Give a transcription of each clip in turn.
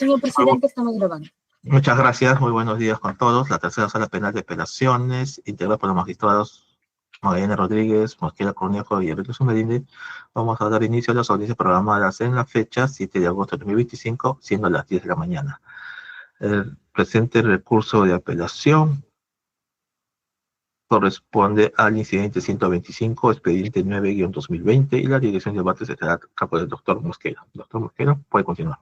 Señor presidente, estamos grabando. Muchas gracias, muy buenos días con todos. La tercera sala penal de apelaciones, integrada por los magistrados Magallanes Rodríguez, Mosquera Cornejo y Enrique Medina. Vamos a dar inicio a las audiencias programadas en la fecha 7 de agosto de 2025, siendo las 10 de la mañana. El presente recurso de apelación corresponde al incidente 125, expediente 9-2020, y la dirección de debate estará a cargo del doctor Mosquera. Doctor Mosquera, puede continuar.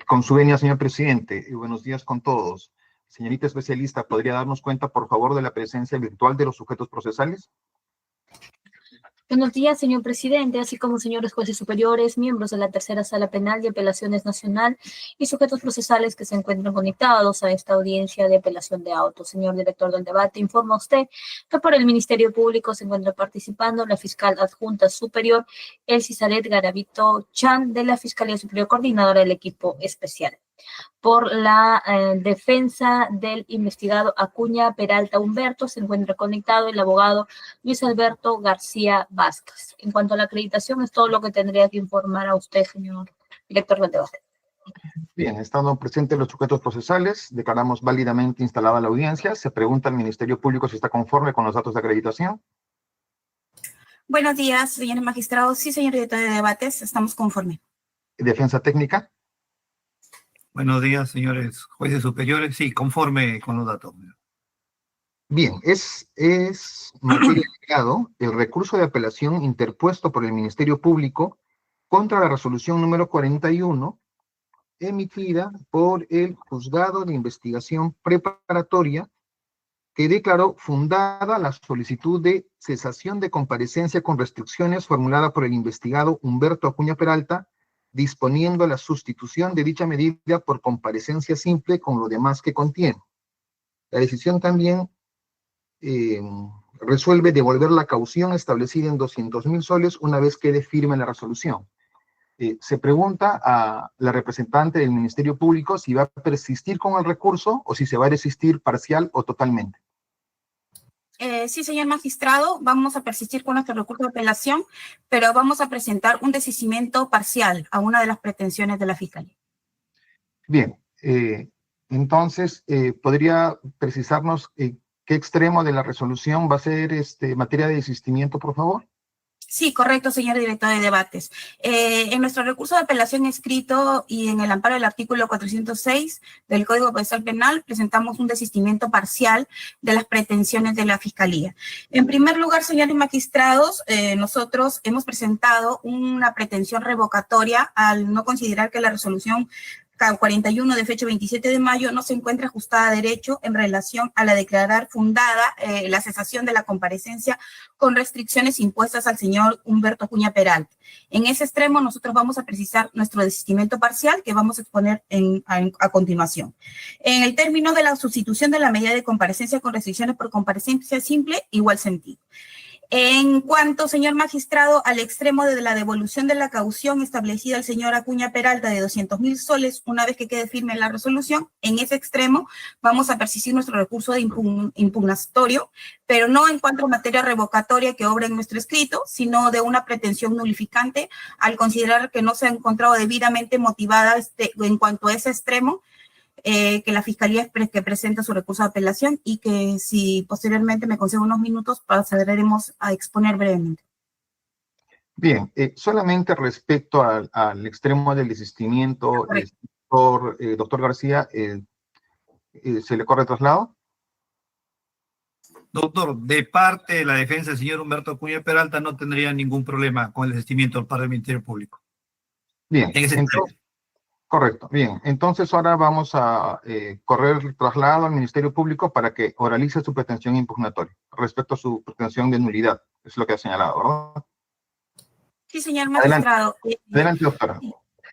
Con su venia, señor presidente, y buenos días con todos. Señorita especialista, ¿podría darnos cuenta, por favor, de la presencia virtual de los sujetos procesales? Buenos días, señor presidente, así como señores jueces superiores, miembros de la tercera sala penal de apelaciones nacional y sujetos procesales que se encuentran conectados a esta audiencia de apelación de autos. Señor director del debate, informa usted que por el Ministerio Público se encuentra participando la fiscal adjunta superior Elsie Zaret Garavito Chan de la Fiscalía Superior Coordinadora del Equipo Especial. Por la defensa del investigado Acuña Peralta Humberto se encuentra conectado el abogado Luis Alberto García Vázquez. En cuanto a la acreditación, es todo lo que tendría que informar a usted, señor director del debate. Bien, estando presentes los sujetos procesales, declaramos válidamente instalada la audiencia. Se pregunta al Ministerio Público si está conforme con los datos de acreditación. Buenos días, señores magistrados. Sí, señor director de debates, estamos conforme. Defensa técnica. Buenos días, señores jueces superiores. Sí, conforme con los datos. Bien, es materia de grado el recurso de apelación interpuesto por el Ministerio Público contra la resolución número 41, emitida por el Juzgado de Investigación Preparatoria, que declaró fundada la solicitud de cesación de comparecencia con restricciones formulada por el investigado Humberto Acuña Peralta, disponiendo la sustitución de dicha medida por comparecencia simple con lo demás que contiene. La decisión también resuelve devolver la caución establecida en 200.000 soles una vez quede firme la resolución. Se pregunta a la representante del Ministerio Público si va a persistir con el recurso o si se va a desistir parcial o totalmente. Sí, señor magistrado, vamos a persistir con nuestro recurso de apelación, pero vamos a presentar un desistimiento parcial a una de las pretensiones de la Fiscalía. Bien, entonces, ¿podría precisarnos qué extremo de la resolución va a ser materia de desistimiento, por favor? Sí, correcto, señor director de debates. En nuestro recurso de apelación escrito y en el amparo del artículo 406 del Código Procesal Penal, presentamos un desistimiento parcial de las pretensiones de la Fiscalía. En primer lugar, señores magistrados, nosotros hemos presentado una pretensión revocatoria al no considerar que la resolución 41 de fecha 27 de mayo no se encuentra ajustada a derecho en relación a la declarar fundada la cesación de la comparecencia con restricciones impuestas al señor Humberto Acuña Peralta. En ese extremo nosotros vamos a precisar nuestro desistimiento parcial que vamos a exponer a continuación. En el término de la sustitución de la medida de comparecencia con restricciones por comparecencia simple, igual sentido. En cuanto, señor magistrado, al extremo de la devolución de la caución establecida al señor Acuña Peralta de 200.000 soles, una vez que quede firme la resolución, en ese extremo vamos a persistir nuestro recurso de impugnatorio, pero no en cuanto a materia revocatoria que obra en nuestro escrito, sino de una pretensión nulificante al considerar que no se ha encontrado debidamente motivada en cuanto a ese extremo, que la Fiscalía que presenta su recurso de apelación y que si posteriormente me concede unos minutos pasaremos a exponer brevemente. Bien, solamente respecto al extremo del desistimiento, doctor García, ¿se le corre traslado? Doctor, de parte de la defensa del señor Humberto Acuña Peralta no tendría ningún problema con el desistimiento por el Ministerio Público. Bien, entonces, correcto. Bien, entonces ahora vamos a correr el traslado al Ministerio Público para que oralice su pretensión impugnatoria respecto a su pretensión de nulidad. Es lo que ha señalado, ¿verdad? Sí, señor magistrado. Adelante, doctora.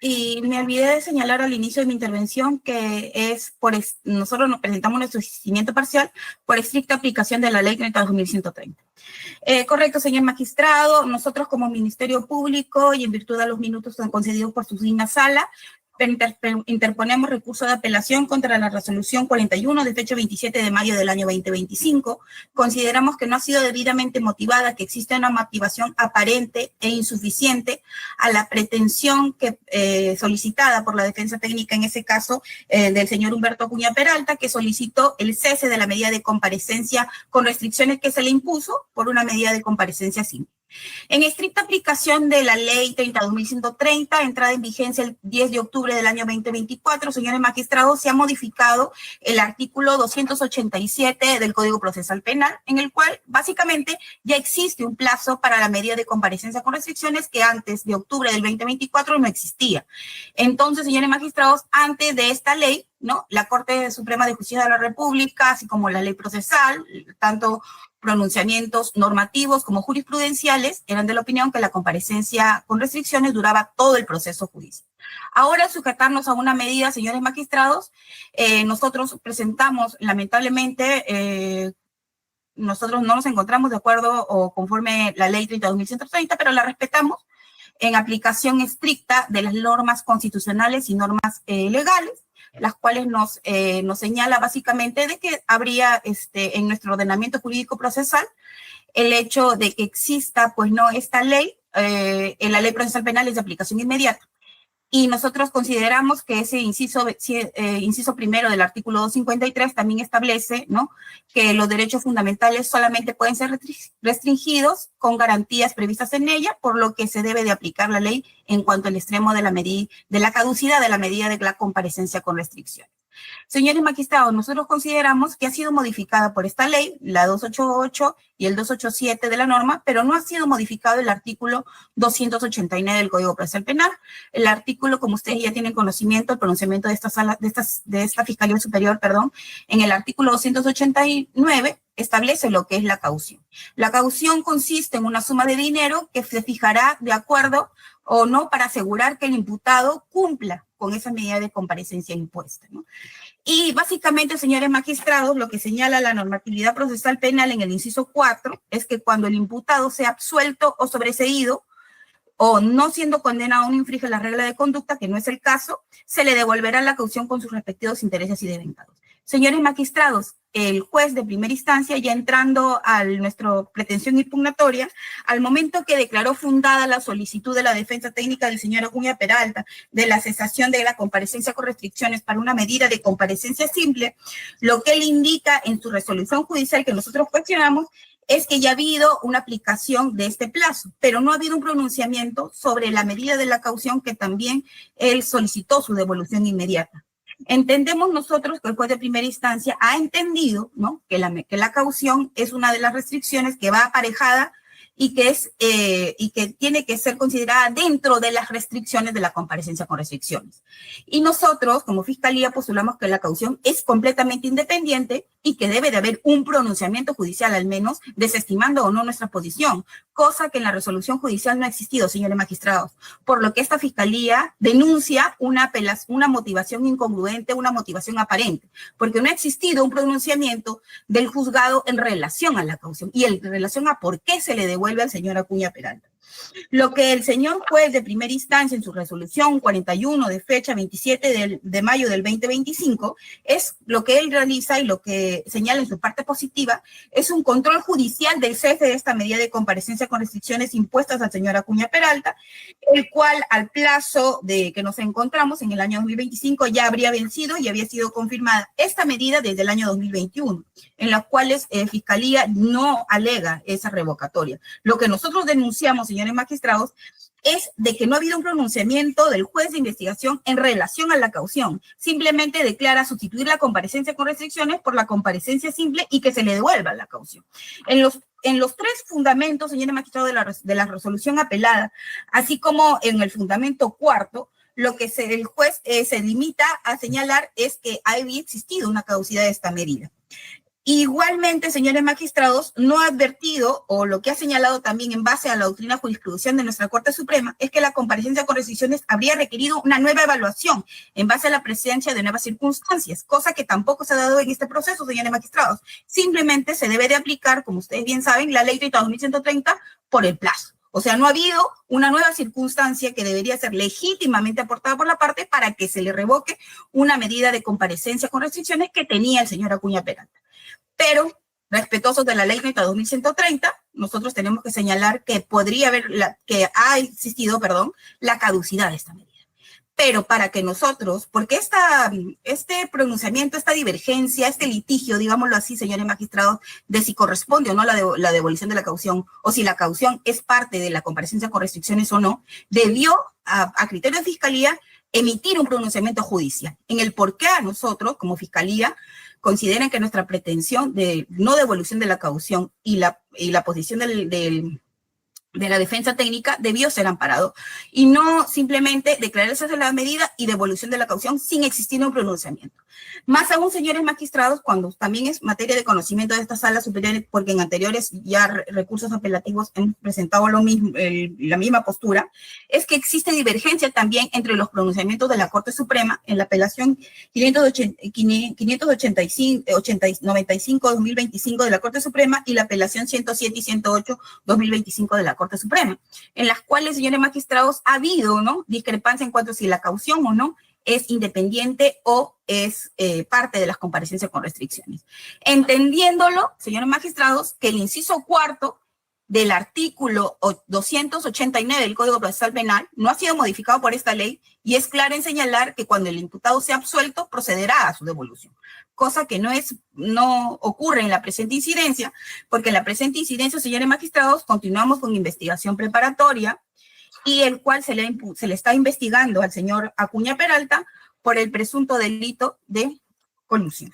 Y me olvidé de señalar al inicio de mi intervención que nosotros nos presentamos nuestro desistimiento parcial por estricta aplicación de la ley 32.130. Correcto, señor magistrado. Nosotros como Ministerio Público y en virtud de los minutos concedidos por su digna sala, interponemos recurso de apelación contra la resolución 41 de fecha 27 de mayo del año 2025. Consideramos que no ha sido debidamente motivada, que existe una motivación aparente e insuficiente a la pretensión solicitada por la defensa técnica, en ese caso del señor Humberto Acuña Peralta, que solicitó el cese de la medida de comparecencia con restricciones que se le impuso por una medida de comparecencia simple. En estricta aplicación de la ley 32.130, entrada en vigencia el 10 de octubre del año 2024, señores magistrados, se ha modificado el artículo 287 del Código Procesal Penal, en el cual básicamente ya existe un plazo para la medida de comparecencia con restricciones que antes de octubre del 2024 no existía. Entonces, señores magistrados, antes de esta ley, ¿no?, la Corte Suprema de Justicia de la República, así como la ley procesal, tanto pronunciamientos normativos como jurisprudenciales, eran de la opinión que la comparecencia con restricciones duraba todo el proceso judicial. Ahora, al sujetarnos a una medida, señores magistrados, nosotros presentamos, lamentablemente, nosotros no nos encontramos de acuerdo o conforme la ley 32.130, pero la respetamos en aplicación estricta de las normas constitucionales y normas legales, las cuales nos señala básicamente de que habría en nuestro ordenamiento jurídico procesal el hecho de que exista, pues no, esta ley, en la ley procesal penal es de aplicación inmediata. Y nosotros consideramos que ese inciso primero del artículo 253 también establece, ¿no?, que los derechos fundamentales solamente pueden ser restringidos con garantías previstas en ella, por lo que se debe de aplicar la ley en cuanto al extremo de la caducidad de la medida de la comparecencia con restricciones. Señores magistrados, nosotros consideramos que ha sido modificada por esta ley, la 288 y el 287 de la norma, pero no ha sido modificado el artículo 289 del Código Procesal Penal. El artículo, como ustedes ya tienen conocimiento, el pronunciamiento de esta Fiscalía Superior, en el artículo 289 establece lo que es la caución. La caución consiste en una suma de dinero que se fijará de acuerdo o no para asegurar que el imputado cumpla con esa medida de comparecencia impuesta, ¿no? Y básicamente, señores magistrados, lo que señala la normatividad procesal penal en el inciso 4 es que cuando el imputado sea absuelto o sobreseído o no siendo condenado no infringe la regla de conducta, que no es el caso, se le devolverá la caución con sus respectivos intereses y devengados. Señores magistrados, el juez de primera instancia, ya entrando a nuestra pretensión impugnatoria, al momento que declaró fundada la solicitud de la defensa técnica del señor Acuña Peralta de la cesación de la comparecencia con restricciones para una medida de comparecencia simple, lo que él indica en su resolución judicial que nosotros cuestionamos es que ya ha habido una aplicación de este plazo, pero no ha habido un pronunciamiento sobre la medida de la caución que también él solicitó su devolución inmediata. Entendemos nosotros que el juez de primera instancia ha entendido, ¿no?, que la caución es una de las restricciones que va aparejada y que tiene que ser considerada dentro de las restricciones de la comparecencia con restricciones. Y nosotros, como Fiscalía, postulamos que la caución es completamente independiente y que debe de haber un pronunciamiento judicial, al menos, desestimando o no nuestra posición, cosa que en la resolución judicial no ha existido, señores magistrados, por lo que esta Fiscalía denuncia una motivación incongruente, una motivación aparente, porque no ha existido un pronunciamiento del juzgado en relación a la caución y en relación a por qué se le devuelve al señor Acuña Peralta. Lo que el señor juez de primera instancia en su resolución 41 de fecha 27 de mayo del 2025 es lo que él realiza y lo que señala en su parte positiva es un control judicial del cese de esta medida de comparecencia con restricciones impuestas al señor Acuña Peralta, el cual al plazo de que nos encontramos en el año 2025 ya habría vencido y había sido confirmada esta medida desde el año 2021, en las cuales Fiscalía no alega esa revocatoria. Lo que nosotros denunciamos, señores magistrados, es de que no ha habido un pronunciamiento del juez de investigación en relación a la caución. Simplemente declara sustituir la comparecencia con restricciones por la comparecencia simple y que se le devuelva la caución. En los tres fundamentos, señores magistrados, de la resolución apelada, así como en el fundamento cuarto, lo que el juez se limita a señalar es que había existido una caducidad de esta medida. Igualmente, señores magistrados, no ha advertido, o lo que ha señalado también en base a la doctrina jurisprudencial de nuestra Corte Suprema, es que la comparecencia con restricciones habría requerido una nueva evaluación en base a la presencia de nuevas circunstancias, cosa que tampoco se ha dado en este proceso, señores magistrados. Simplemente se debe de aplicar, como ustedes bien saben, la ley 32.130 por el plazo. O sea, no ha habido una nueva circunstancia que debería ser legítimamente aportada por la parte para que se le revoque una medida de comparecencia con restricciones que tenía el señor Acuña Peralta. Pero, respetuosos de la ley 2130, nosotros tenemos que señalar que que ha existido, la caducidad de esta medida. Pero para que nosotros, porque este pronunciamiento, esta divergencia, este litigio, digámoslo así, señores magistrados, de si corresponde o no la devolución de la caución, o si la caución es parte de la comparecencia con restricciones o no, debió, a criterio de Fiscalía, emitir un pronunciamiento judicial en el por qué a nosotros, como Fiscalía, consideran que nuestra pretensión de no devolución de la caución y la posición de la defensa técnica debió ser amparado y no simplemente declararse la medida y devolución de la caución sin existir un pronunciamiento. Más aún, señores magistrados, cuando también es materia de conocimiento de esta sala superior, porque en anteriores ya recursos apelativos hemos presentado la misma postura, es que existe divergencia también entre los pronunciamientos de la Corte Suprema en la apelación 595-2025 de la Corte Suprema y la apelación 107 y 108-2025 de la Corte Suprema, en las cuales, señores magistrados, ha habido, ¿no?, discrepancia en cuanto a si la caución o no es independiente o es parte de las comparecencias con restricciones. Entendiéndolo, señores magistrados, que el inciso cuarto del artículo 289 del Código Procesal Penal no ha sido modificado por esta ley y es claro en señalar que cuando el imputado sea absuelto procederá a su devolución, cosa que no ocurre en la presente incidencia, porque en la presente incidencia, señores magistrados, continuamos con investigación preparatoria y el cual se le está investigando al señor Acuña Peralta por el presunto delito de colusión.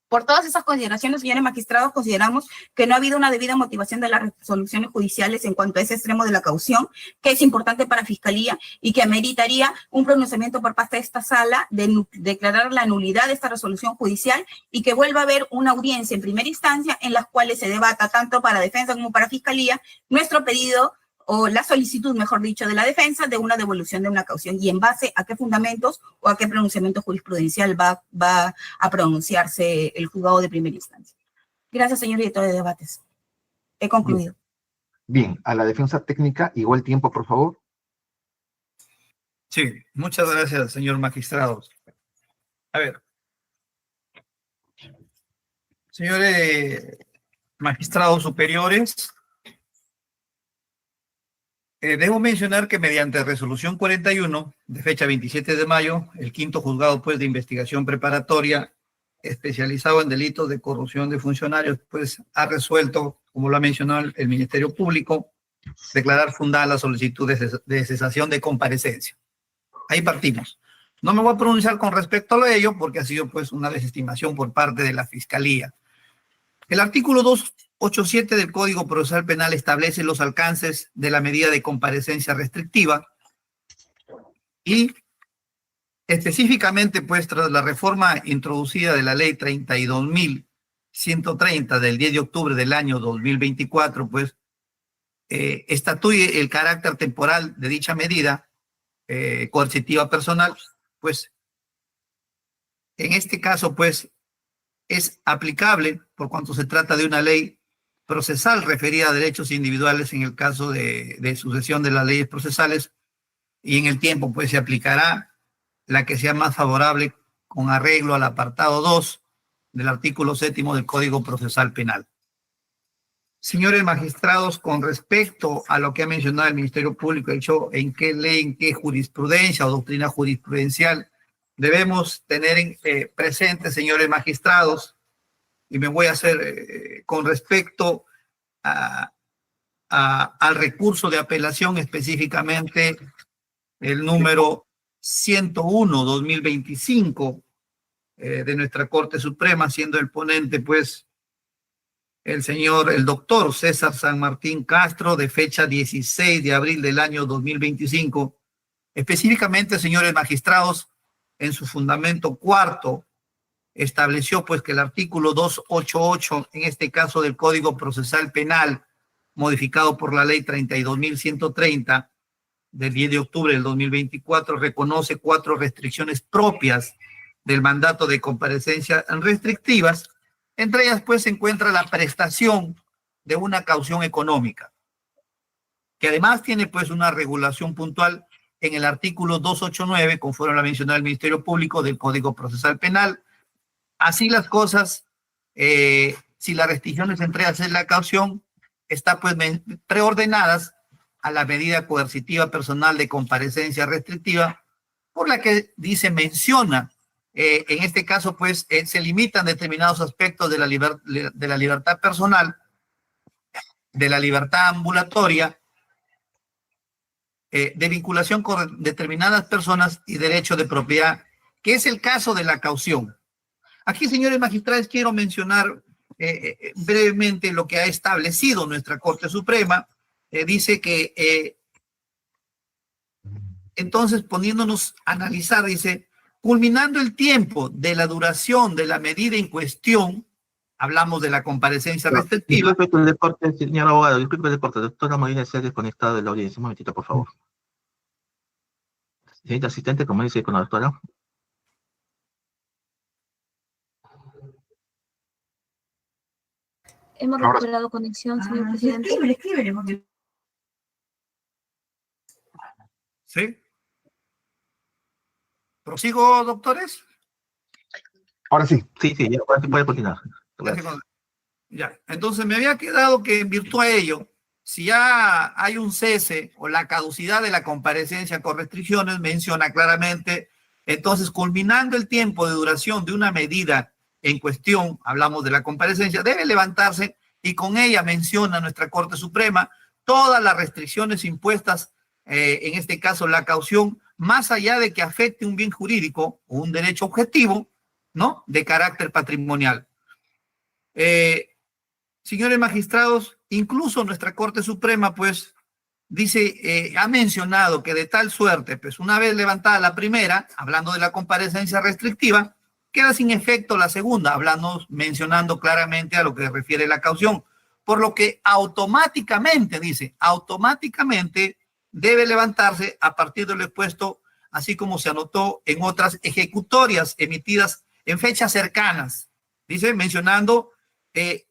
Por todas esas consideraciones, señores magistrados, consideramos que no ha habido una debida motivación de las resoluciones judiciales en cuanto a ese extremo de la caución, que es importante para Fiscalía y que ameritaría un pronunciamiento por parte de esta sala de declarar la nulidad de esta resolución judicial y que vuelva a haber una audiencia en primera instancia en las cuales se debata tanto para defensa como para Fiscalía nuestro pedido o la solicitud, mejor dicho, de la defensa de una devolución de una caución y en base a qué fundamentos o a qué pronunciamiento jurisprudencial va a pronunciarse el juzgado de primera instancia. Gracias, señor director de debates. He concluido. Bien, a la defensa técnica, igual tiempo, por favor. Sí, muchas gracias, señor magistrado. A ver. Señores magistrados superiores, debo mencionar que mediante resolución 41 de fecha 27 de mayo, el quinto juzgado pues de investigación preparatoria especializado en delitos de corrupción de funcionarios pues ha resuelto, como lo ha mencionado el Ministerio Público, declarar fundada la solicitud de cesación de comparecencia. Ahí partimos. No me voy a pronunciar con respecto a ello porque ha sido pues una desestimación por parte de la Fiscalía. El artículo 287 del Código Procesal Penal establece los alcances de la medida de comparecencia restrictiva y específicamente, pues, tras la reforma introducida de la Ley 32.130 del 10 de octubre del año 2024, pues, estatuye el carácter temporal de dicha medida coercitiva personal, pues, en este caso, pues, es aplicable por cuanto se trata de una ley procesal referida a derechos individuales en el caso de sucesión de las leyes procesales y en el tiempo pues se aplicará la que sea más favorable con arreglo al apartado 2 del artículo 7º del Código Procesal Penal. Señores magistrados, con respecto a lo que ha mencionado el Ministerio Público, hecho en qué ley, en qué jurisprudencia o doctrina jurisprudencial debemos tener presentes, señores magistrados, y me voy a hacer con respecto al recurso de apelación, específicamente el número 101/2025 de nuestra Corte Suprema, siendo el ponente, pues, el doctor César San Martín Castro, de fecha 16 de abril del año 2025. Específicamente, señores magistrados, en su fundamento cuarto, estableció pues que el artículo 288, en este caso del Código Procesal Penal, modificado por la Ley 32.130 del 10 de octubre del 2024, reconoce 4 restricciones propias del mandato de comparecencia restrictivas. Entre ellas pues se encuentra la prestación de una caución económica. que además tiene pues una regulación puntual en el artículo 289, conforme lo ha mencionado el Ministerio Público del Código Procesal Penal. Así las cosas, si las restricciones entre hacer la caución está pues preordenadas a la medida coercitiva personal de comparecencia restrictiva, por la que menciona, en este caso pues se limitan determinados aspectos de la libertad personal, de la libertad ambulatoria, de vinculación con determinadas personas y derecho de propiedad, que es el caso de la caución. Aquí, señores magistrados, quiero mencionar brevemente lo que ha establecido nuestra Corte Suprema. Dice que, entonces, poniéndonos a analizar, dice, culminando el tiempo de la duración de la medida en cuestión, hablamos de la comparecencia restrictiva. Disculpe el deporte, señor abogado, disculpe el deporte. Doctora Molina se ha desconectado de la audiencia. Un momentito, por favor. Señorita asistente, como dice con la doctora. Hemos Ahora- recuperado conexión, señor presidente. Escríbele, porque... ¿Sí? ¿Prosigo, doctores? Ahora sí. Sí, ya puede continuar. Gracias. Ya, entonces me había quedado que en virtud a ello, si ya hay un cese o la caducidad de la comparecencia con restricciones, menciona claramente, entonces culminando el tiempo de duración de una medida en cuestión, hablamos de la comparecencia, debe levantarse y con ella menciona nuestra Corte Suprema todas las restricciones impuestas, en este caso la caución, más allá de que afecte un bien jurídico o un derecho objetivo, ¿no? De carácter patrimonial. Señores magistrados, incluso nuestra Corte Suprema, pues, dice, ha mencionado que de tal suerte, pues, una vez levantada la primera, hablando de la comparecencia restrictiva, queda sin efecto la segunda, mencionando claramente a lo que refiere la caución, por lo que automáticamente, dice, automáticamente debe levantarse a partir de lo expuesto, así como se anotó en otras ejecutorias emitidas en fechas cercanas, dice, mencionando,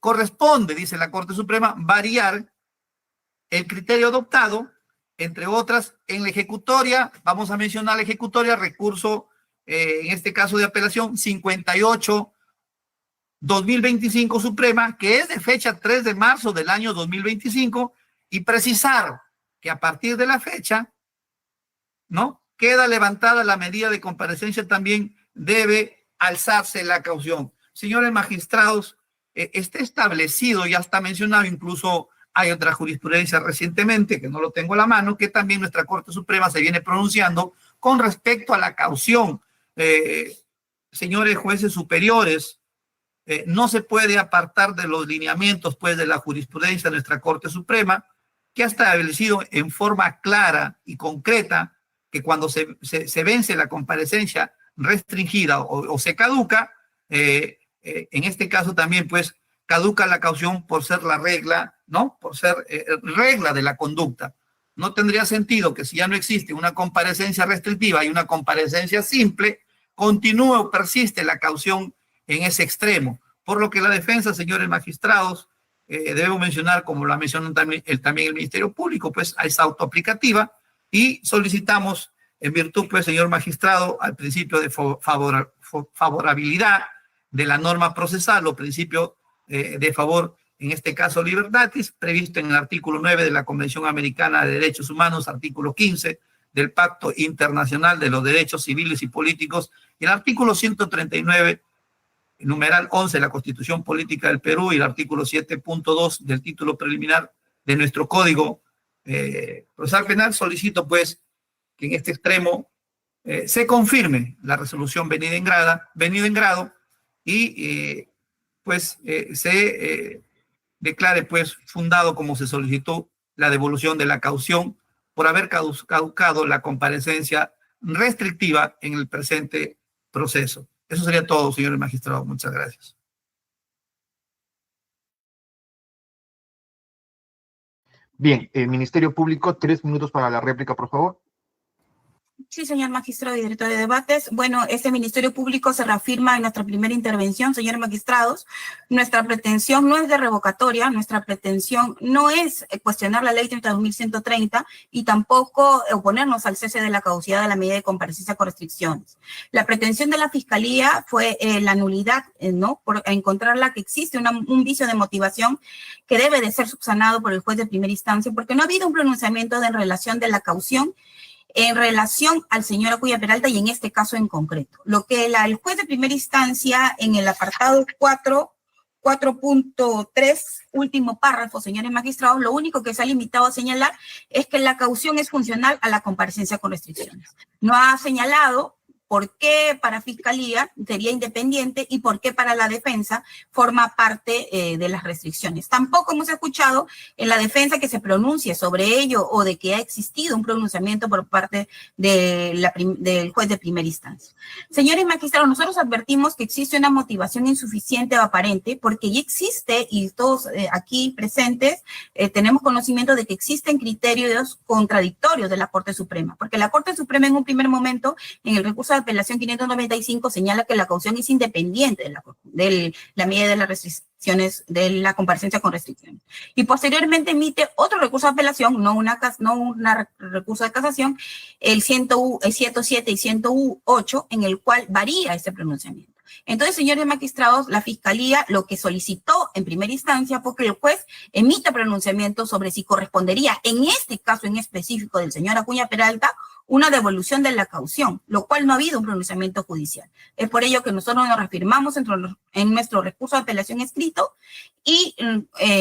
corresponde, dice la Corte Suprema, variar el criterio adoptado, entre otras, en la ejecutoria, vamos a mencionar la ejecutoria, recurso, en este caso de apelación, 58-2025 Suprema, que es de fecha 3 de marzo del año 2025, y precisar que a partir de la fecha, ¿no? Queda levantada la medida de comparecencia, también debe alzarse la caución. Señores magistrados, está establecido, ya está mencionado, incluso hay otra jurisprudencia recientemente, que no lo tengo a la mano, que también nuestra Corte Suprema se viene pronunciando con respecto a la caución. Señores jueces superiores, no se puede apartar de los lineamientos, pues, de la jurisprudencia de nuestra Corte Suprema, que ha establecido en forma clara y concreta que cuando se vence la comparecencia restringida o se caduca, en este caso también, pues, caduca la caución por ser la regla, ¿no? Por ser regla de la conducta. No tendría sentido que si ya no existe una comparecencia restrictiva y una comparecencia simple, continúe o persiste la caución en ese extremo. Por lo que la defensa, señores magistrados, debemos mencionar, como lo mencionó también el Ministerio Público, pues es autoaplicativa y solicitamos, en virtud, pues, señor magistrado, al principio de favorabilidad de la norma procesal o principio de favor, en este caso libertatis, previsto en el artículo 9 de la Convención Americana de Derechos Humanos, artículo 15 del Pacto Internacional de los Derechos Civiles y Políticos, y el artículo 139, numeral 11 de la Constitución Política del Perú, y el artículo 7.2 del título preliminar de nuestro Código Procesal Penal. Solicito, pues, que en este extremo se confirme la resolución venida en grado y pues se declare, pues, fundado, como se solicitó, la devolución de la caución por haber caducado la comparecencia restrictiva en el presente proceso. Eso sería todo, señores magistrados. Muchas gracias. Bien, Ministerio Público, 3 minutos para la réplica, por favor. Sí, señor magistrado y director de debates. Bueno, este Ministerio Público se reafirma en nuestra primera intervención, señores magistrados. Nuestra pretensión no es de revocatoria, nuestra pretensión no es cuestionar la ley 30.130 y tampoco oponernos al cese de la caducidad de la medida de comparecencia con restricciones. La pretensión de la Fiscalía fue la nulidad, ¿no? Por encontrarla que existe un vicio de motivación que debe de ser subsanado por el juez de primera instancia, porque no ha habido un pronunciamiento en relación de la caución en relación al señor Acuña Peralta y en este caso en concreto. Lo que el juez de primera instancia en el apartado 4.3, último párrafo, señores magistrados, lo único que se ha limitado a señalar es que la caución es funcional a la comparecencia con restricciones. No ha señalado por qué para Fiscalía sería independiente y por qué para la defensa forma parte de las restricciones. Tampoco hemos escuchado en la defensa que se pronuncie sobre ello o de que ha existido un pronunciamiento por parte del juez de primera instancia. Señores magistrados, nosotros advertimos que existe una motivación insuficiente o aparente porque ya existe, y todos aquí presentes tenemos conocimiento de que existen criterios contradictorios de la Corte Suprema, porque la Corte Suprema en un primer momento, en el recurso de apelación 595, señala que la caución es independiente de la medida de las restricciones, de la comparecencia con restricciones. Y posteriormente emite otro recurso de apelación, no un recurso de casación, el 107 y 108, en el cual varía ese pronunciamiento. Entonces, señores magistrados, la Fiscalía lo que solicitó en primera instancia fue que el juez emita pronunciamiento sobre si correspondería, en este caso en específico del señor Acuña Peralta, una devolución de la caución, lo cual no ha habido un pronunciamiento judicial. Es por ello que nosotros nos reafirmamos en nuestro recurso de apelación escrito y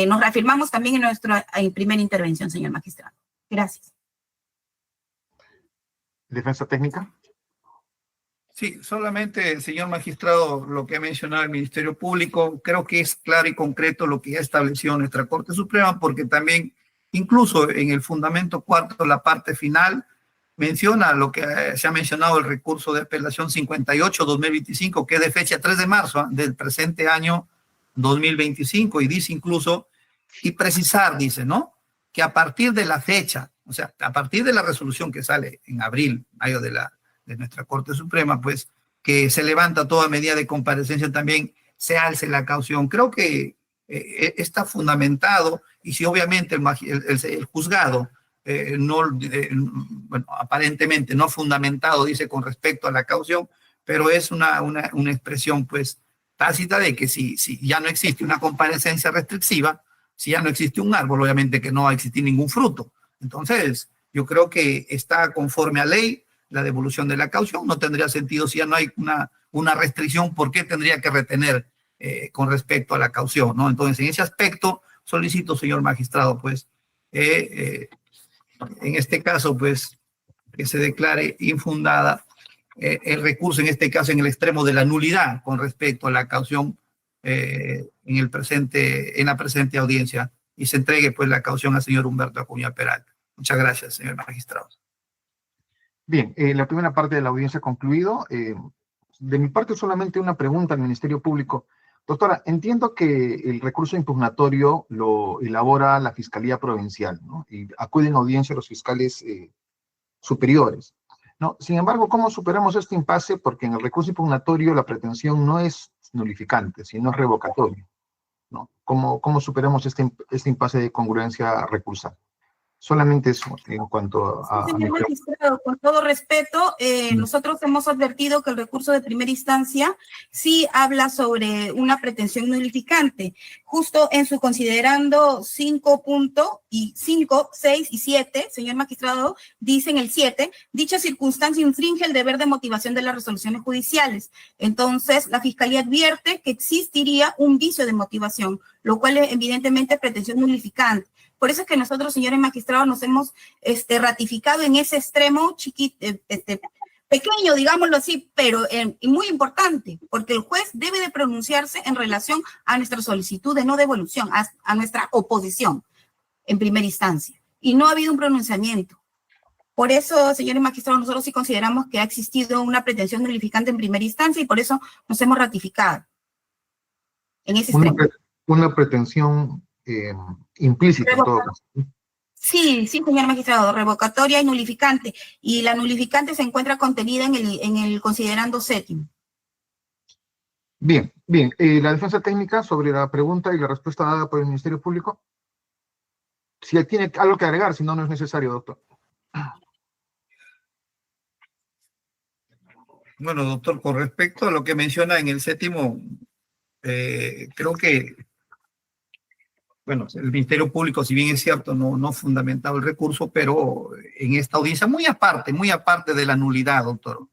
nos reafirmamos también en nuestra primera intervención, señor magistrado. Gracias. ¿Defensa técnica? Sí, solamente, señor magistrado, lo que ha mencionado el Ministerio Público, creo que es claro y concreto lo que ya estableció nuestra Corte Suprema, porque también, incluso en el fundamento cuarto, la parte final, menciona lo que se ha mencionado el recurso de apelación 58-2025, que es de fecha 3 de marzo del presente año 2025, y dice incluso, y precisar, dice, ¿no? Que a partir de la fecha, o sea, a partir de la resolución que sale en abril, mayo de nuestra Corte Suprema, pues, que se levanta toda medida de comparecencia, también se alce la caución. Creo que está fundamentado, y si obviamente el juzgado bueno, aparentemente no fundamentado, dice, con respecto a la caución, pero es una expresión, pues, tácita de que si ya no existe una comparecencia restrictiva, si ya no existe un árbol, obviamente que no va a existir ningún fruto. Entonces, yo creo que está conforme a ley la devolución de la caución. No tendría sentido si ya no hay una restricción, ¿por qué tendría que retener con respecto a la caución, ¿no? Entonces, en ese aspecto, solicito, señor magistrado, pues, en este caso, pues, que se declare infundada el recurso, en este caso, en el extremo de la nulidad con respecto a la caución en la presente audiencia, y se entregue, pues, la caución al señor Humberto Acuña Peralta. Muchas gracias, señor magistrado. Bien, la primera parte de la audiencia ha concluido. De mi parte, solamente una pregunta al Ministerio Público. Doctora, entiendo que el recurso impugnatorio lo elabora la Fiscalía Provincial, ¿no? Y acuden a audiencia los fiscales superiores, ¿no? Sin embargo, ¿cómo superamos este impasse? Porque en el recurso impugnatorio la pretensión no es nulificante, sino revocatoria, ¿no? ¿Cómo superamos este impasse de congruencia recursal? Solamente eso en cuanto a... Sí, señor magistrado, con todo respeto, nosotros hemos advertido que el recurso de primera instancia sí habla sobre una pretensión nulificante. Justo en su considerando 5, 6 y 7, señor magistrado, dicen el 7, dicha circunstancia infringe el deber de motivación de las resoluciones judiciales. Entonces, la Fiscalía advierte que existiría un vicio de motivación, lo cual es evidentemente pretensión nulificante. Por eso es que nosotros, señores magistrados, nos hemos ratificado en ese extremo pequeño, digámoslo así, pero muy importante, porque el juez debe de pronunciarse en relación a nuestra solicitud de no devolución, a nuestra oposición en primera instancia. Y no ha habido un pronunciamiento. Por eso, señores magistrados, nosotros sí consideramos que ha existido una pretensión nulificante en primera instancia y por eso nos hemos ratificado en ese extremo. Una pretensión implícita en todo caso. Sí, sí, señor magistrado, revocatoria y nulificante. Y la nulificante se encuentra contenida en el considerando séptimo. Bien, bien. La defensa técnica sobre la pregunta y la respuesta dada por el Ministerio Público. Si tiene algo que agregar, si no, no es necesario, doctor. Bueno, doctor, con respecto a lo que menciona en el séptimo, creo que, bueno, el Ministerio Público, si bien es cierto, no ha fundamentado el recurso, pero en esta audiencia, muy aparte de la nulidad, doctor.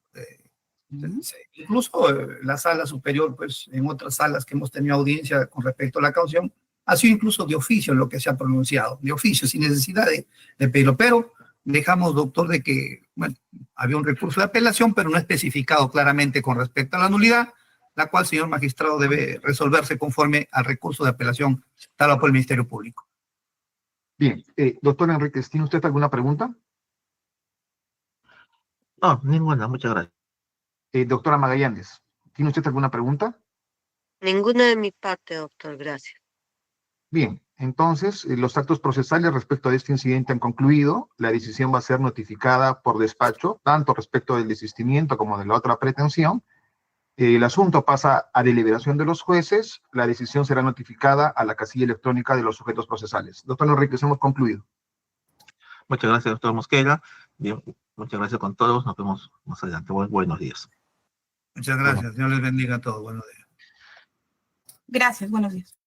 Incluso la sala superior, pues en otras salas que hemos tenido audiencia con respecto a la caución, ha sido incluso de oficio lo que se ha pronunciado, de oficio, sin necesidad de pedirlo. Pero dejamos, doctor, de que, bueno, había un recurso de apelación, pero no especificado claramente con respecto a la nulidad, la cual, señor magistrado, debe resolverse conforme al recurso de apelación dado por el Ministerio Público. Bien, doctor Enríquez, ¿tiene usted alguna pregunta? No, ninguna, muchas gracias. Doctora Magallanes, ¿tiene usted alguna pregunta? Ninguna de mi parte, doctor, gracias. Bien, entonces los actos procesales respecto a este incidente han concluido. La decisión va a ser notificada por despacho, tanto respecto del desistimiento como de la otra pretensión. El asunto pasa a deliberación de los jueces. La decisión será notificada a la casilla electrónica de los sujetos procesales. Doctor Enríquez, hemos concluido. Muchas gracias, doctor Mosquera. Bien, muchas gracias con todos. Nos vemos más adelante. Buenos días. Muchas gracias. Dios les bendiga a todos. Buenos días. Gracias, buenos días.